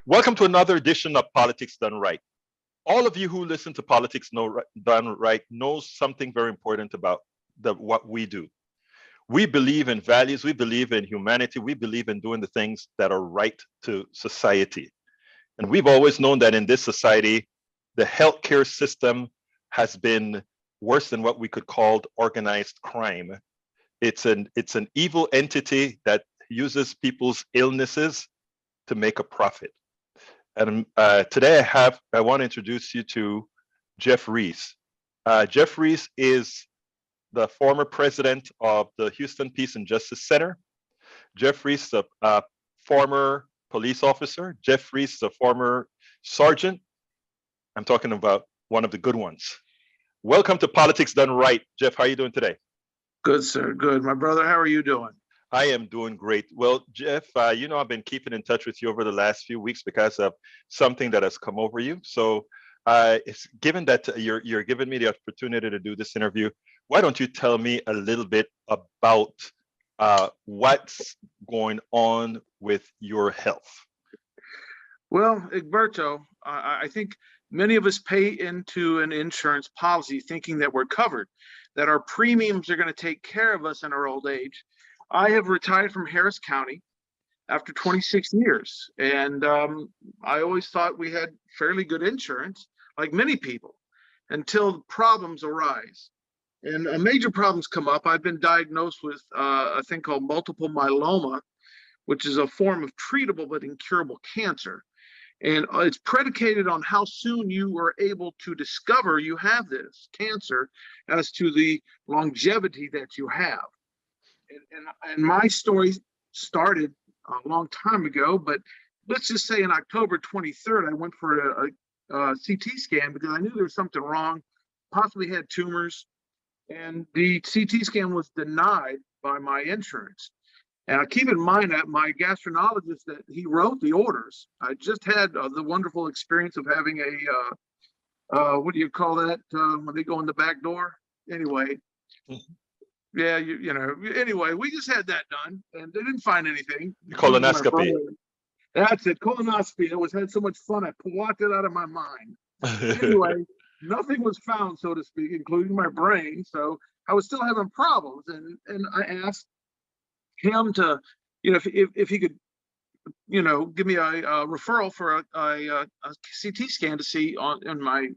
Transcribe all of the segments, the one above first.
Welcome to another edition of Politics Done Right. All of you who listen to Politics Done Right knows something very important about what we do. We believe in values, we believe in humanity, we believe in doing the things that are right to society. And we've always known that in this society, the healthcare system has been worse than what we could call organized crime. It's an evil entity that uses people's illnesses to make a profit. And today I want to introduce you to Jeff Reese. Jeff Reese is the former president of the Houston Peace and Justice Center. Jeff Reese is a former police officer. Jeff Reese is a former sergeant. I'm talking about one of the good ones. Welcome to Politics Done Right. Jeff, how are you doing today? Good, sir. Good. My brother, how are you doing? I am doing great. Well, Jeff, I've been keeping in touch with you over the last few weeks because of something that has come over you. So it's given that you're giving me the opportunity to do this interview, why don't you tell me a little bit about what's going on with your health? Well, Egberto, I think many of us pay into an insurance policy thinking that we're covered, that our premiums are going to take care of us in our old age. I have retired from Harris County after 26 years, and I always thought we had fairly good insurance, like many people, until problems arise. And major problems come up. I've been diagnosed with a thing called multiple myeloma, which is a form of treatable but incurable cancer. And it's predicated on how soon you were able to discover you have this cancer as to the longevity that you have. And my story started a long time ago, but let's just say in October 23rd, I went for a CT scan because I knew there was something wrong, possibly had tumors, and the CT scan was denied by my insurance. And keep in mind that my gastroenterologist, that he wrote the orders. I just had the wonderful experience of having what do you call that when they go in the back door? Anyway. Yeah, anyway, we just had that done and they didn't find anything. Colonoscopy. That's it, colonoscopy. Had so much fun, I blocked it out of my mind. Anyway, nothing was found, so to speak, including my brain. So I was still having problems. And I asked him to, if he could, give me a referral for a CT scan to see on my,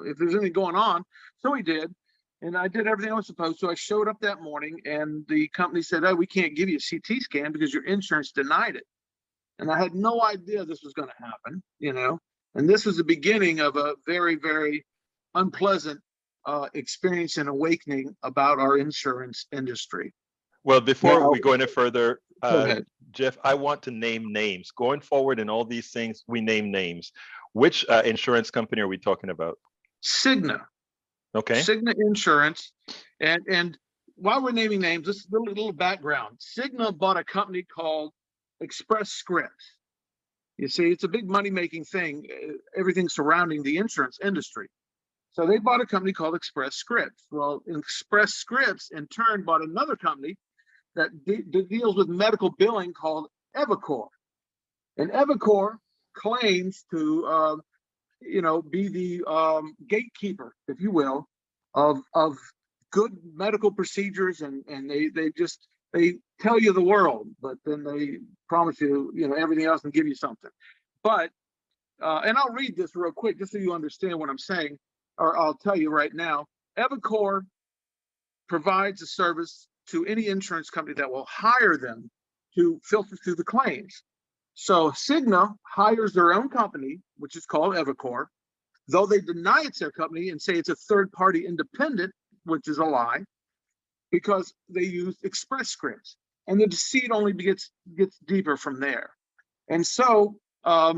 if there's anything going on. So he did. And I did everything I was supposed to. I showed up that morning and the company said, "Oh, we can't give you a CT scan because your insurance denied it." And I had no idea this was going to happen, and this was the beginning of a very, very unpleasant experience and awakening about our insurance industry. Well, before we go any further, Jeff, I want to name names. Going forward in all these things, we name names. Which insurance company are we talking about? Cigna. Okay. Cigna Insurance, and while we're naming names, this is a little background. Cigna bought a company called Express Scripts. You see, it's a big money-making thing, everything surrounding the insurance industry. So they bought a company called Express Scripts. Well, Express Scripts in turn bought another company that deals with medical billing called Evicor. And Evicor claims to be the gatekeeper, if you will, of good medical procedures, and they tell you the world, but then they promise you everything else and give you something. But and I'll read this real quick just so you understand what I'm saying, or I'll tell you right now. Evicor provides a service to any insurance company that will hire them to filter through the claims. So Cigna hires their own company, which is called Evicor, though they deny it's their company and say it's a third-party independent, which is a lie, because they use Express Scripts. And the deceit only gets deeper from there. And so I'll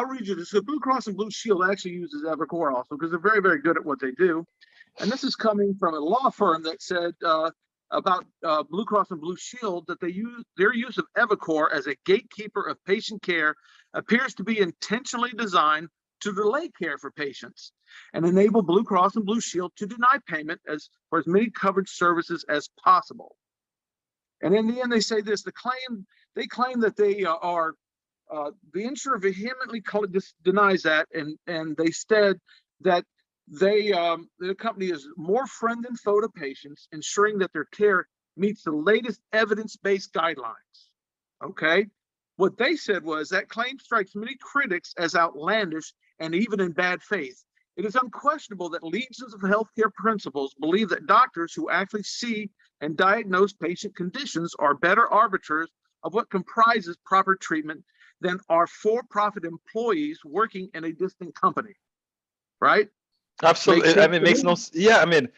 read you this. So Blue Cross and Blue Shield actually uses Evicor also because they're very, very good at what they do. And this is coming from a law firm that said about Blue Cross and Blue Shield that their use of Evicor as a gatekeeper of patient care appears to be intentionally designed to delay care for patients and enable Blue Cross and Blue Shield to deny payment for as many covered services as possible. And in the end, they say this: they claim that they are The insurer vehemently denies that, and they said that the company is more friend than foe to patients, ensuring that their care meets the latest evidence-based guidelines. Okay, what they said was that claim strikes many critics as outlandish and even in bad faith. It is unquestionable that legions of healthcare principles believe that doctors who actually see and diagnose patient conditions are better arbiters of what comprises proper treatment than are for-profit employees working in a distant company. Right? Makes Absolutely. I sense mean, to makes no. me. Yeah. I mean,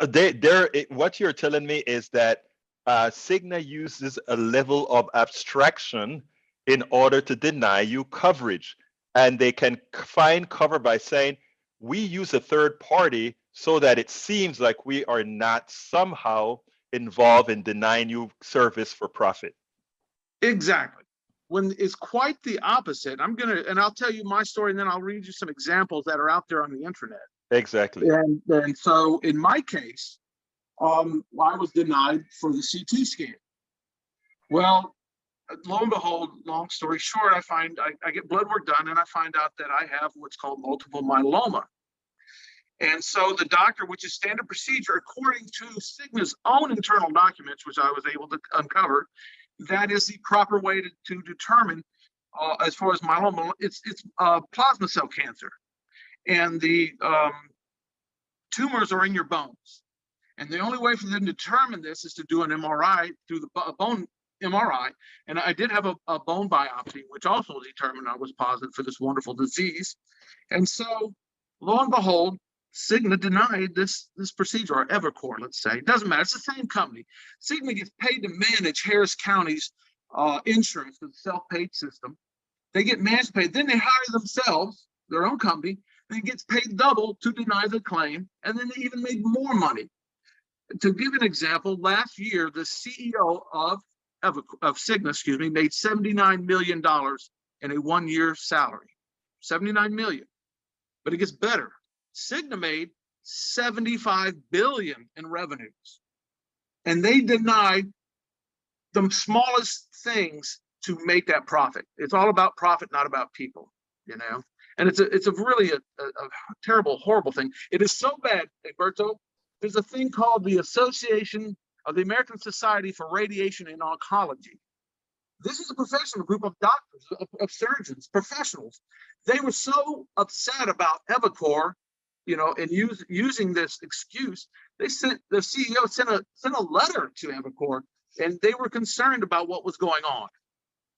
they're what you're telling me is that Cigna uses a level of abstraction in order to deny you coverage, and they can find cover by saying we use a third party so that it seems like we are not somehow involved in denying you service for profit. Exactly. When it's quite the opposite. And I'll tell you my story, and then I'll read you some examples that are out there on the internet. Exactly. And so in my case, I was denied for the CT scan. Well, lo and behold, long story short, I get blood work done, and I find out that I have what's called multiple myeloma. And so the doctor, which is standard procedure, according to Cigna's own internal documents, which I was able to uncover, that is the proper way to determine, as far as myeloma, it's plasma cell cancer, and the tumors are in your bones. And the only way for them to determine this is to do an MRI through the bone MRI. And I did have a bone biopsy, which also determined I was positive for this wonderful disease. And so, lo and behold, Cigna denied this procedure, or Evercore, let's say. It doesn't matter. It's the same company. Cigna gets paid to manage Harris County's insurance, the self-paid system. They get managed paid. Then they hire themselves, their own company, and it gets paid double to deny the claim. And then they even make more money. To give an example, last year, the CEO of Cigna, made $79 million in a 1-year salary. $79 million. But it gets better. Cigna made $75 billion in revenues. And they denied the smallest things to make that profit. It's all about profit, not about people, And it's a really a terrible, horrible thing. It is so bad, Egberto. There's a thing called the Association of the American Society for Radiation and Oncology. This is a professional group of doctors, of surgeons, professionals. They were so upset about Evercore, and using this excuse. They sent the CEO sent a letter to Evercore, and they were concerned about what was going on.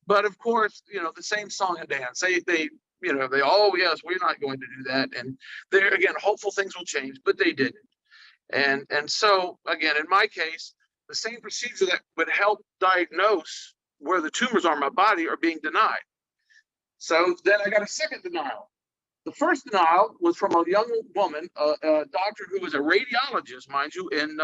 But of course, the same song and dance. Oh yes, we're not going to do that. And they're, again, hopeful things will change, but they didn't. And so, again, in my case, the same procedure that would help diagnose where the tumors are in my body are being denied. So then I got a second denial. The first denial was from a young woman, a doctor who was a radiologist, mind you, in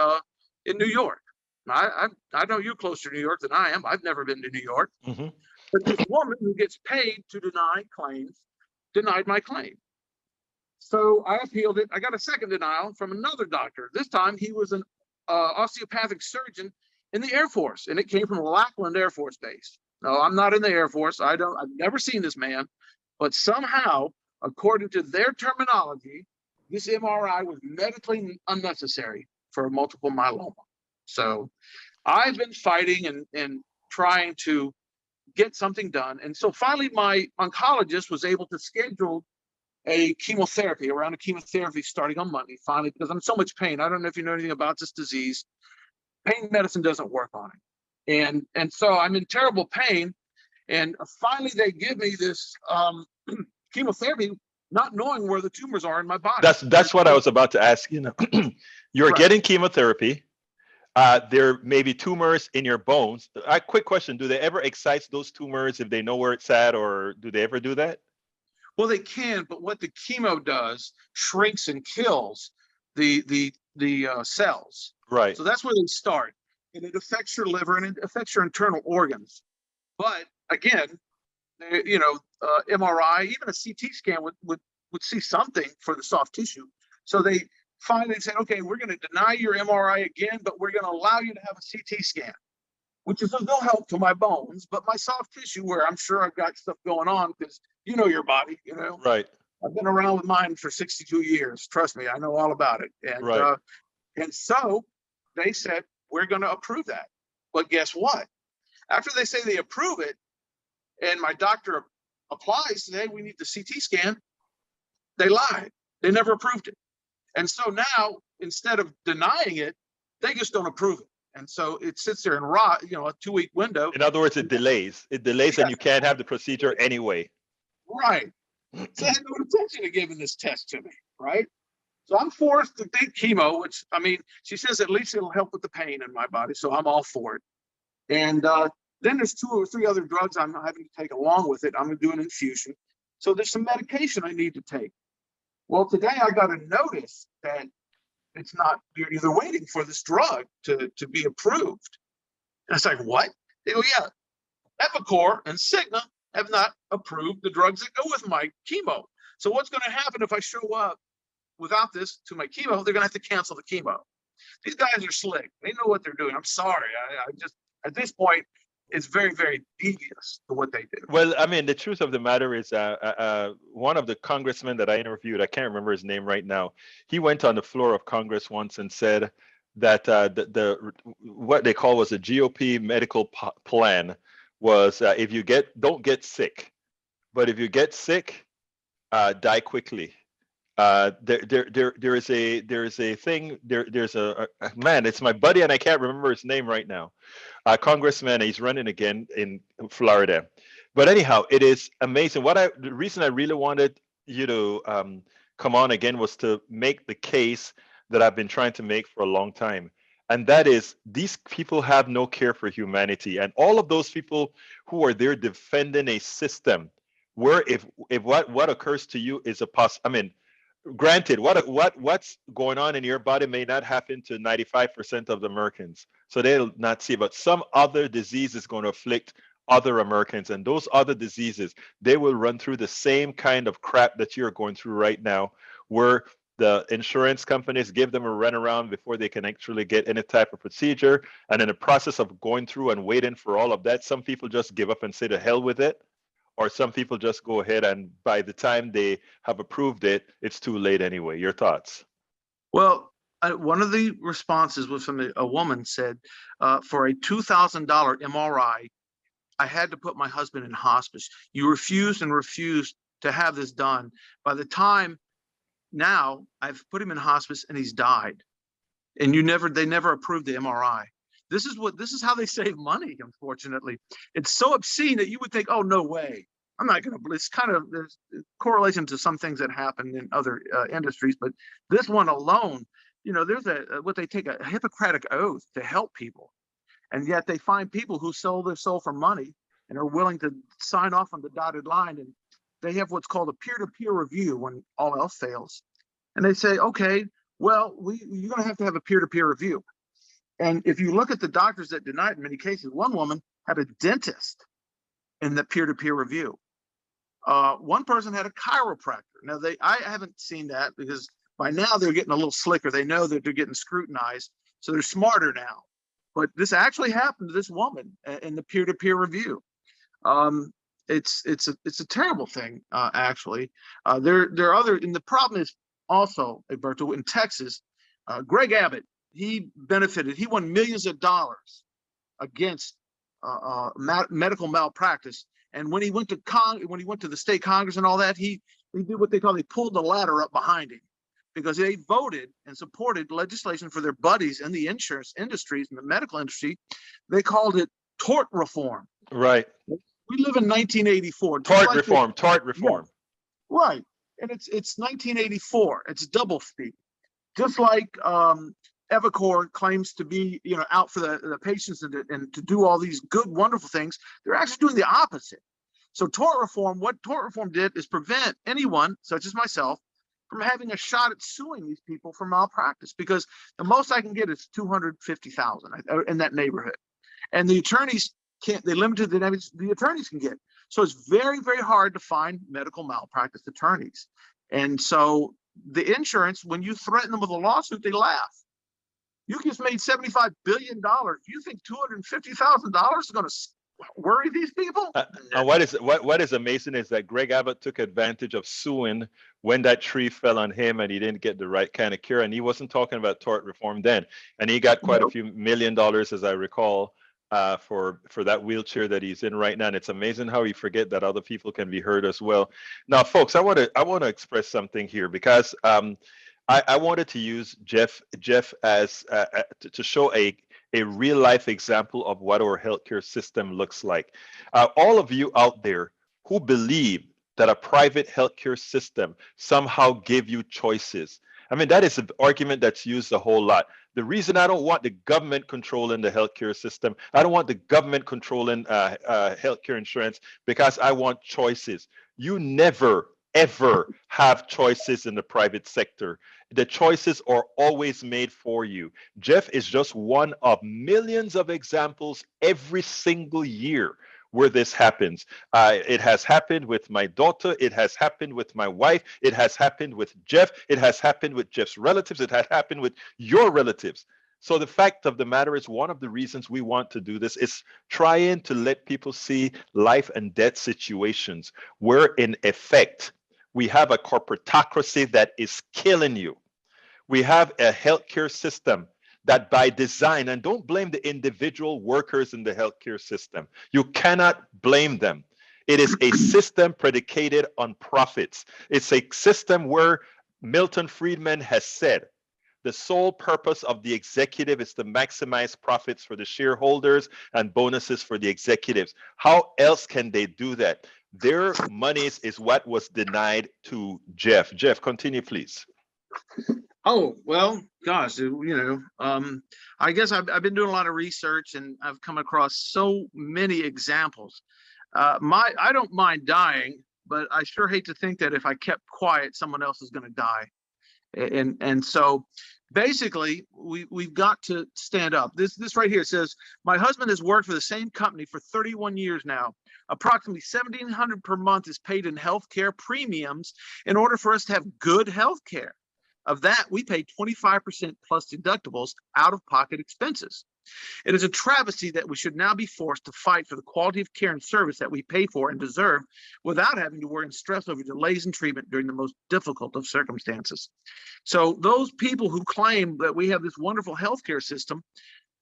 New York. I know you're closer to New York than I am. I've never been to New York. Mm-hmm. But this woman who gets paid to deny claims denied my claim. So I appealed it. I got a second denial from another doctor. This time he was an osteopathic surgeon in the Air Force, and it came from Lackland Air Force Base. No, I'm not in the Air Force. I've never seen this man, but somehow, according to their terminology, this MRI was medically unnecessary for multiple myeloma. So I've been fighting and trying to get something done. And so finally, my oncologist was able to schedule a round of chemotherapy starting on Monday, finally, because I'm in so much pain. I don't know if you know anything about this disease. Pain medicine doesn't work on it. And so I'm in terrible pain. And finally, they give me this chemotherapy, not knowing where the tumors are in my body. That's what I was about to ask. You're Right. getting chemotherapy. There may be tumors in your bones. Quick question: do they ever excise those tumors if they know where it's at, or do they ever do that? Well, they can, but what the chemo does shrinks and kills the cells. Right. So that's where they start, and it affects your liver and it affects your internal organs. But again, MRI, even a CT scan would see something for the soft tissue. So they finally said, okay, we're going to deny your MRI again, but we're going to allow you to have a CT scan. which is of no help to my bones, but my soft tissue, where I'm sure I've got stuff going on because you know your body, you know. Right. I've been around with mine for 62 years. Trust me, I know all about it. Right. And so they said, we're going to approve that. But guess what? After they say they approve it, and my doctor applies, hey, we need the CT scan, they lied. They never approved it. And so now, instead of denying it, they just don't approve it. And so it sits there and rot, you know, a 2-week window. In other words, it delays. It delays, and Yes, you can't have the procedure anyway. right. So I had no intention of giving this test to me, right? So I'm forced to take chemo, which, I mean, she says at least it'll help with the pain in my body. So I'm all for it. And then there's 2 or 3 other drugs I'm having to take along with it. I'm going to do an infusion. So there's some medication I need to take. Well, today I got a notice that it's not, you're waiting for this drug to be approved. And it's like, what? They go, yeah, Epicor and Cigna have not approved the drugs that go with my chemo. So what's going to happen if I show up without this to my chemo? They're going to have to cancel the chemo. These guys are slick. They know what they're doing. I'm sorry. I just, at this point, it's very, very devious to what they do. Well, I mean, the truth of the matter is, one of the congressmen that I interviewed, I can't remember his name right now. He went on the floor of Congress once and said that the what they call was a GOP medical plan was if you don't get sick, but if you get sick, die quickly. There is a thing. There's a man. It's my buddy, and I can't remember his name right now. Congressman. He's running again in Florida. But anyhow, it is amazing. The reason I really wanted you to come on again was to make the case that I've been trying to make for a long time. And that is, these people have no care for humanity. And all of those people who are there defending a system where if what occurs to you is I mean, granted, what's going on in your body may not happen to 95% of the Americans, so they'll not see, but some other disease is going to afflict other Americans, and those other diseases, they will run through the same kind of crap that you're going through right now, where the insurance companies give them a runaround before they can actually get any type of procedure, and in the process of going through and waiting for all of that, some people just give up and say to hell with it, or some people just go ahead and by the time they have approved it, it's too late anyway. Your thoughts? Well, one of the responses was from a woman said, for a $2,000 MRI, I had to put my husband in hospice. You refused and refused to have this done. By the time now, I've put him in hospice and he's died. And they never approved the MRI. This is how they save money, unfortunately. It's so obscene that you would think, oh, no way. I'm not going to, it's kind of, there's correlation to some things that happen in other industries, but this one alone, you know, there's they take a Hippocratic oath to help people. And yet they find people who sell their soul for money and are willing to sign off on the dotted line. And they have what's called a peer-to-peer review when all else fails. And they say, okay, well, you're going to have a peer-to-peer review. And if you look at the doctors that denied in many cases, one woman had a dentist in the peer-to-peer review. One person had a chiropractor. Now I haven't seen that because by now they're getting a little slicker. They know that they're getting scrutinized, so they're smarter now. But this actually happened to this woman in the peer-to-peer review. It's a terrible thing, actually. There are other, and the problem is also, Alberto, in Texas, Greg Abbott, he benefited. He won millions of dollars against medical malpractice. And when he went to the state Congress and all that, he did what they pulled the ladder up behind him, because they voted and supported legislation for their buddies in the insurance industries and the medical industry. They called it tort reform. Right. We live in 1984. Tort reform. Yeah, right. And it's 1984. It's double speak. Just like Epicor claims to be, out for the patients and to do all these good, wonderful things, they're actually doing the opposite. So what tort reform did is prevent anyone, such as myself, from having a shot at suing these people for malpractice, because the most I can get is $250,000 in that neighborhood, and the attorneys can't. They limited the damage the attorneys can get. So it's very, very hard to find medical malpractice attorneys, and so the insurance, when you threaten them with a lawsuit, they laugh. You just made $75 billion. You think $250,000 is going to worry these people? And what is amazing is that Greg Abbott took advantage of suing when that tree fell on him and he didn't get the right kind of cure. And he wasn't talking about tort reform then. And he got quite a few $1 million, as I recall, for that wheelchair that he's in right now. And it's amazing how he forget that other people can be hurt as well. Now, folks, I want to express something here because I wanted to use Jeff as to show a real life example of what our healthcare system looks like. All of you out there who believe that a private healthcare system somehow give you choices. I mean, that is an argument that's used a whole lot. The reason I don't want the government controlling the healthcare system, I don't want the government controlling healthcare insurance because I want choices. You never, ever have choices in the private sector. The choices are always made for you. Jeff is just one of millions of examples every single year where this happens. It has happened with my daughter. It has happened with my wife. It has happened with Jeff. It has happened with Jeff's relatives. It has happened with your relatives. So the fact of the matter is, one of the reasons we want to do this is trying to let people see life and death situations where, in effect, we have a corporatocracy that is killing you. We have a healthcare system that by design, and don't blame the individual workers in the healthcare system. You cannot blame them. It is a system predicated on profits. It's a system where Milton Friedman has said, the sole purpose of the executive is to maximize profits for the shareholders and bonuses for the executives. How else can they do that? Their monies is what was denied to Jeff. Jeff, continue, please. Oh, well, gosh, I guess I've been doing a lot of research and I've come across so many examples. I don't mind dying, but I sure hate to think that if I kept quiet, someone else is going to die. And so basically we've got to stand up. This right here says, my husband has worked for the same company for 31 years now. Approximately $1,700 per month is paid in healthcare premiums in order for us to have good healthcare. Of that, we pay 25% plus deductibles out-of-pocket expenses. It is a travesty that we should now be forced to fight for the quality of care and service that we pay for and deserve without having to worry and stress over delays in treatment during the most difficult of circumstances. So those people who claim that we have this wonderful healthcare system,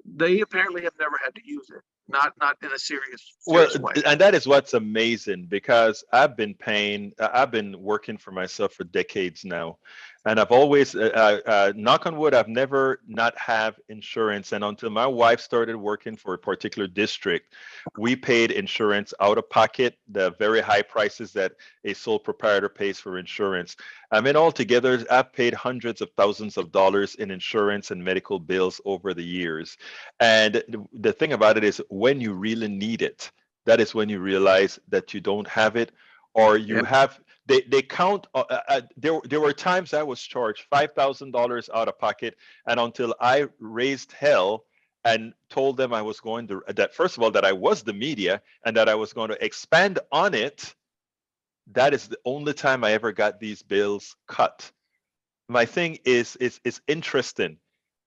they apparently have never had to use it, not in a serious way. And that is what's amazing, because I've been working for myself for decades now. And I've always, knock on wood, I've never not have insurance. And until my wife started working for a particular district, we paid insurance out of pocket, the very high prices that a sole proprietor pays for insurance. I mean, altogether, I've paid hundreds of thousands of dollars in insurance and medical bills over the years. And the thing about it is, when you really need it, that is when you realize that you don't have it, or you have. They count. There were times I was charged $5,000 out of pocket, and until I raised hell and told them I was going to, that first of all, that I was the media and that I was going to expand on it, that is the only time I ever got these bills cut. My thing is interesting,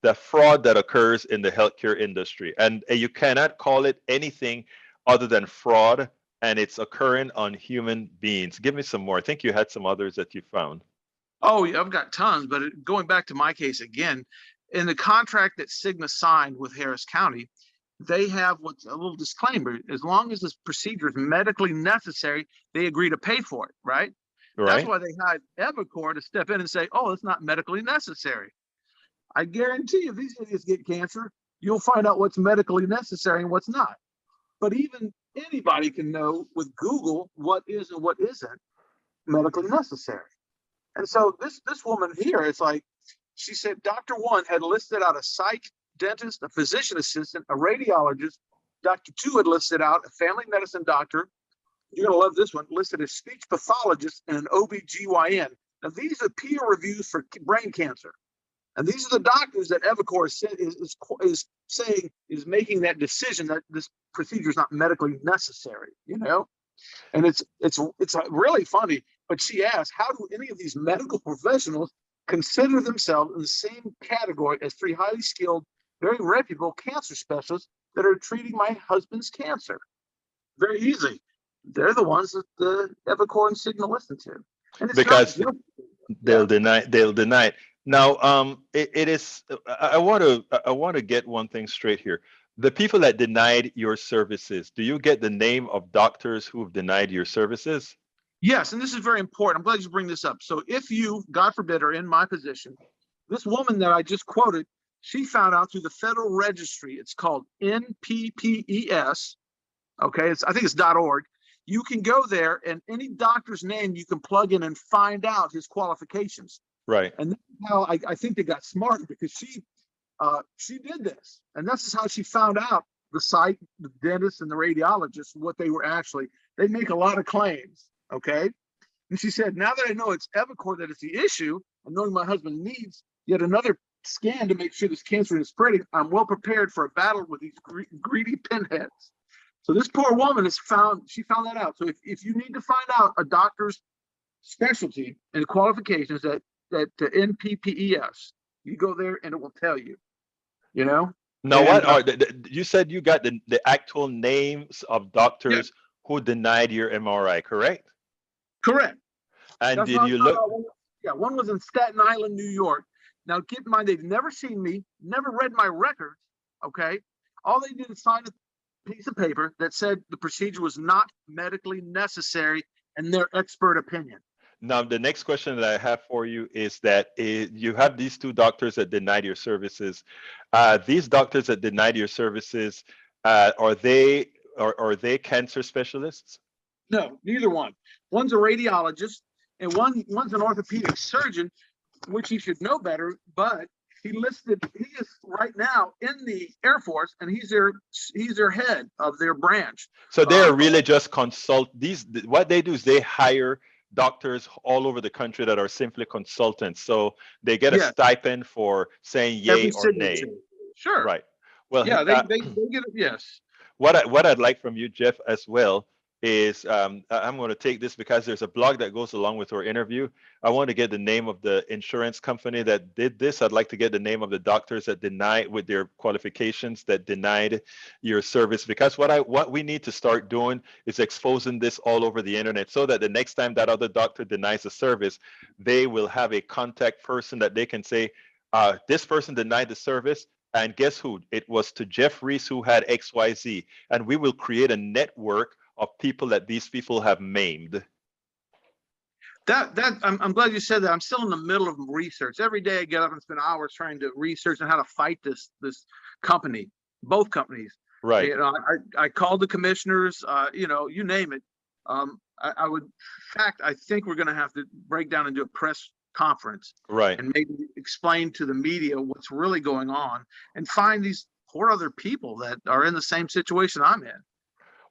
the fraud that occurs in the healthcare industry, and you cannot call it anything other than fraud. And it's occurring on human beings. Give me some more. I think you had some others that you found. Oh, yeah, I've got tons, but going back to my case again, in the contract that Cigna signed with Harris County, they have what's a little disclaimer: as long as this procedure is medically necessary, they agree to pay for it, right? That's why they hired Evercore to step in and say, oh, it's not medically necessary. I guarantee if these idiots get cancer, you'll find out what's medically necessary and what's not. But even anybody can know with Google what is and what isn't medically necessary. And so this woman here, it's like, she said Dr. One had listed out a psych dentist, a physician assistant, a radiologist. Dr. Two had listed out a family medicine doctor. You're going to love this one, listed a speech pathologist and an OBGYN. Now, these are peer reviews for brain cancer. And these are the doctors that Evercore is saying is making that decision that this procedure is not medically necessary, And it's really funny. But she asked, how do any of these medical professionals consider themselves in the same category as three highly skilled, very reputable cancer specialists that are treating my husband's cancer. Very easy. They're the ones that the Epicor and Cigna listen to. And it's not Because just, they'll yeah. deny it. Now, it is. I want to get one thing straight here. The people that denied your services, do you get the name of doctors who have denied your services? Yes, and this is very important. I'm glad you bring this up. So if you, God forbid, are in my position, this woman that I just quoted, she found out through the Federal Registry. It's called NPPES. Okay, I think it's .org. You can go there, and any doctor's name you can plug in and find out his qualifications. Right. And that's how I think they got smart, because she did this, and this is how she found out the site, the dentist, and the radiologist, what they were actually. They make a lot of claims. Okay. And she said, now that I know it's Epicor that is the issue, and knowing my husband needs yet another scan to make sure this cancer is spreading, I'm well prepared for a battle with these greedy pinheads. So this poor woman she found that out. So if you need to find out a doctor's specialty and qualifications that NPPES, you go there and it will tell you, you know? Now, And what are you said you got the actual names of yeah, doctors who denied your MRI, correct? correct. And That's did what you I found look? out. Yeah, one was in Staten Island, New York. Now, keep in mind, they've never seen me, never read my records. Okay. All they did is sign a piece of paper that said the procedure was not medically necessary in their expert opinion. Now, the next question that I have for you is that you have these two doctors that denied your services. These doctors that denied your services, are they cancer specialists? No, neither one. One's a radiologist, and one's an orthopedic surgeon, which he should know better. But he is right now in the Air Force, and he's their head of their branch. So they are really just what they do is they hire doctors all over the country that are simply consultants. So they get a Yeah, stipend for saying yay every or nay. signature. Sure. Right. Well, Yeah, they get it. Yes. what I'd like from you, Jeff, as well, is I'm going to take this because there's a blog that goes along with our interview. I want to get the name of the insurance company that did this. I'd like to get the name of the doctors that denied with their qualifications that denied your service, because what we need to start doing is exposing this all over the internet, so that the next time that other doctor denies a service, they will have a contact person that they can say, this person denied the service. And guess who? It was to Jeff Reese who had XYZ. And we will create a network of people that these people have maimed. I'm glad you said that. I'm still in the middle of research. Every day I get up and spend hours trying to research on how to fight this company, both companies. Right. You know, I called the commissioners, you name it. I would, in fact, I think we're going to have to break down and do a press conference, right, and maybe explain to the media what's really going on, and find these poor other people that are in the same situation I'm in.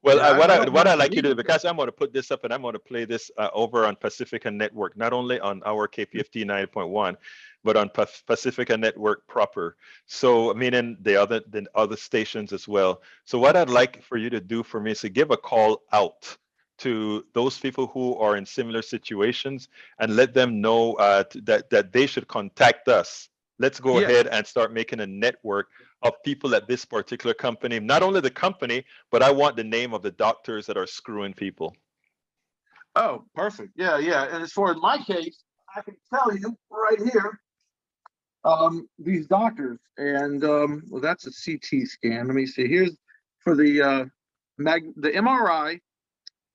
Well, Yeah, what I like you to do, because I'm going to put this up and I'm going to play this over on Pacifica Network, not only on our KPFT 90.1, but on Pacifica Network proper. So meaning the other stations as well. So what I'd like for you to do for me is to give a call out to those people who are in similar situations and let them know that they should contact us. Let's go ahead and start making a network of people at this particular company. Not only the company, but I want the name of the doctors that are screwing people. Oh, perfect. Yeah. And as far as my case, I can tell you right here, these doctors, and well, that's a CT scan. Let me see. Here's for the MRI.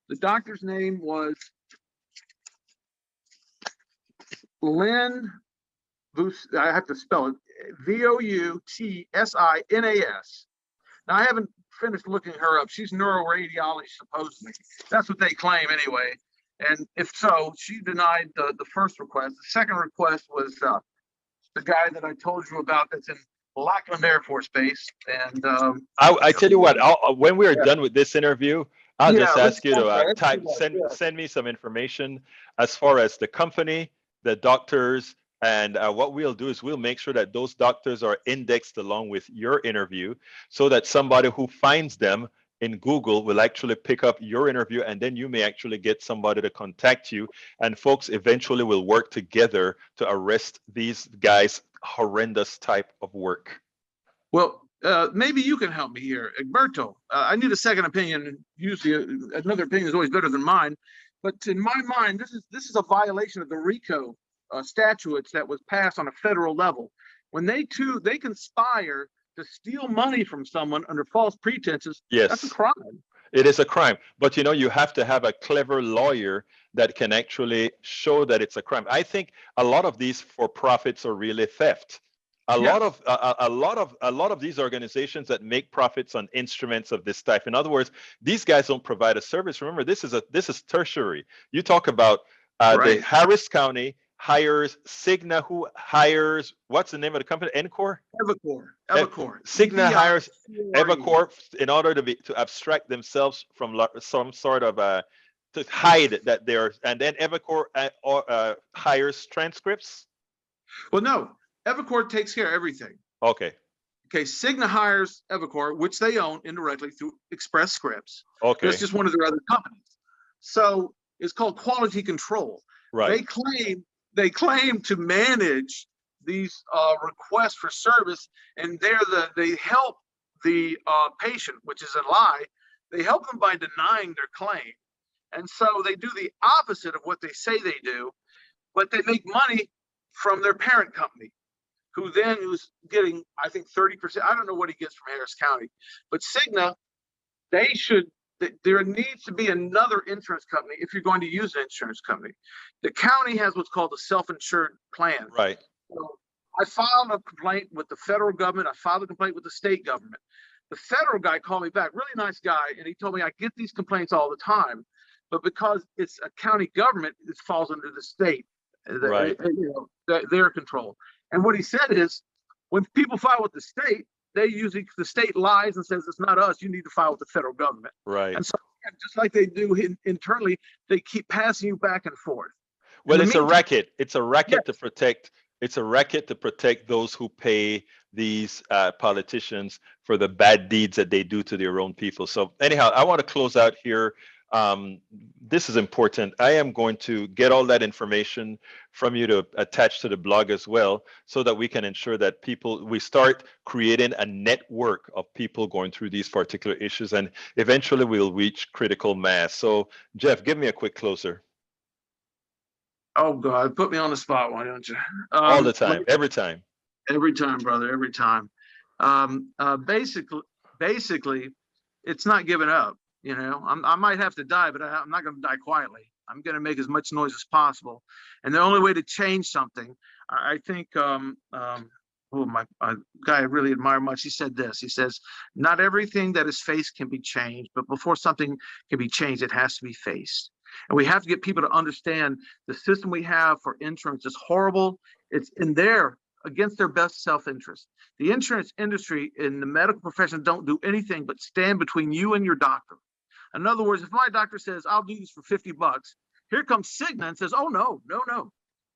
The doctor's name was Lynn. I have to spell it. Voutssinas. Now, I haven't finished looking her up. She's neuroradiology, supposedly. That's what they claim anyway. And if so, she denied the first request. The second request was the guy that I told you about that's in Lackland Air Force Base. And I tell you what, when we are done with this interview, I'll just ask you to send me some information as far as the company, the doctors, and what we'll do is we'll make sure that those doctors are indexed along with your interview, so that somebody who finds them in Google will actually pick up your interview, and then you may actually get somebody to contact you. And folks eventually will work together to arrest these guys' horrendous type of work. Well, maybe you can help me here, Egberto. I need a second opinion. Usually, another opinion is always better than mine. But in my mind, this is a violation of the RICO statutes that was passed on a federal level. When they conspire to steal money from someone under false pretenses, that's a Yes, crime. it is a crime. But you have to have a clever lawyer that can actually show that it's a crime. I think a lot of these for profits are really theft. A lot Yes. of a lot of these organizations that make profits on instruments of this type. In other words, these guys don't provide a service. Remember, this is tertiary. You talk about the Right. Harris County hires Cigna, who hires, what's the name of the company? Encore? Evercore. Cigna hires EVI. Evercore in order to abstract themselves from some sort of to hide that they're, and then Evercore hires transcripts. Well, no, Evercore takes care of everything. Okay. Okay, Cigna hires Evercore, which they own indirectly through Express Scripts. Okay. That's just one of their other companies. So it's called quality control. Right. They claim to manage these requests for service, and they help the patient, which is a lie. They help them by denying their claim, and so they do the opposite of what they say they do, but they make money from their parent company, who's getting, I think, 30%. I don't know what he gets from Harris County, but Cigna, there needs to be another insurance company if you're going to use an insurance company. The county has what's called a self-insured plan. Right. So I filed a complaint with the federal government. I filed a complaint with the state government. The federal guy called me back, really nice guy, and he told me I get these complaints all the time, but because it's a county government, it falls under the state, Right. their control. And what he said is, when people file with the state, the state lies and says it's not us. You need to file with the federal government. Right. And so, just like they do internally, they keep passing you back and forth. Well, it's a racket. It's a racket Yes. to protect. It's a racket to protect those who pay these politicians for the bad deeds that they do to their own people. So anyhow, I want to close out here. This is important. I am going to get all that information from you to attach to the blog as well, so that we can ensure that we start creating a network of people going through these particular issues, and eventually we'll reach critical mass. So Jeff, give me a quick closer. Oh God, put me on the spot, why don't you? All the time, every time. Every time, brother, every time. Basically, it's not giving up. I might have to die, but I'm not going to die quietly. I'm going to make as much noise as possible. And the only way to change something, I think, my guy I really admire much, he said this. He says, not everything that is faced can be changed, but before something can be changed, it has to be faced. And we have to get people to understand the system we have for insurance is horrible. It's against their best self-interest. The insurance industry and the medical profession don't do anything but stand between you and your doctor. In other words, if my doctor says, I'll do this for $50, here comes Cigna and says, oh, no.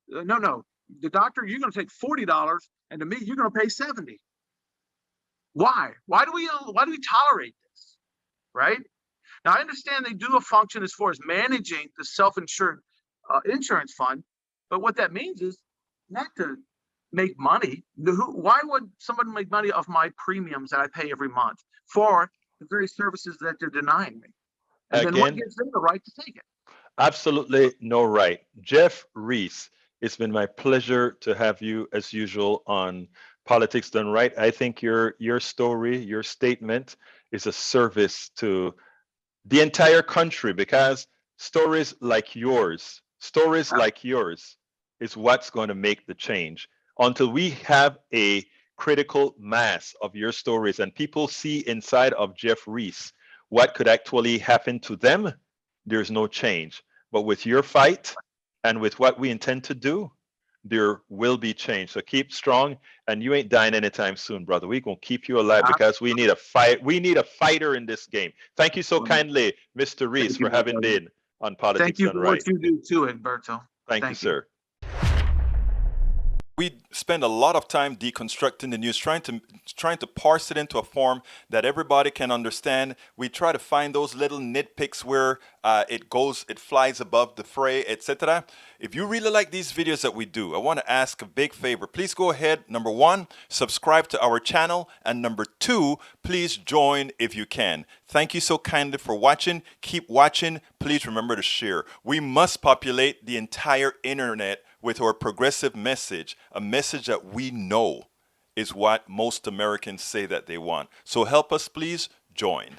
The doctor, you're going to take $40, and to me, you're going to pay $70. Why? Why do we tolerate this? Right? Now, I understand they do a function as far as managing the self-insured insurance fund, but what that means is not to make money. Why would someone make money off my premiums that I pay every month for the very services that they're denying me? And then what gives them the right to take it? Absolutely no right. Jeff Reese, it's been my pleasure to have you as usual on Politics Done Right. I think your story, your statement is a service to the entire country, because stories like yours is what's going to make the change. Until we have a critical mass of your stories and people see inside of Jeff Reese what could actually happen to them, there's no change. But with your fight and with what we intend to do, there will be change. So keep strong, and you ain't dying anytime soon, brother. We're gonna keep you alive, because we need a fight. We need a fighter in this game. Thank you so kindly, Mr. Reese, for having been on Politics Done Right. Thank you for what you do too, Egberto. Thank you, sir. We spend a lot of time deconstructing the news, trying to parse it into a form that everybody can understand. We try to find those little nitpicks where it flies above the fray, etc. If you really like these videos that we do, I want to ask a big favor. Please go ahead. Number one, subscribe to our channel, and number two, please join if you can. Thank you so kindly for watching. Keep watching. Please remember to share. We must populate the entire internet with our progressive message, a message that we know is what most Americans say that they want. So help us, please join.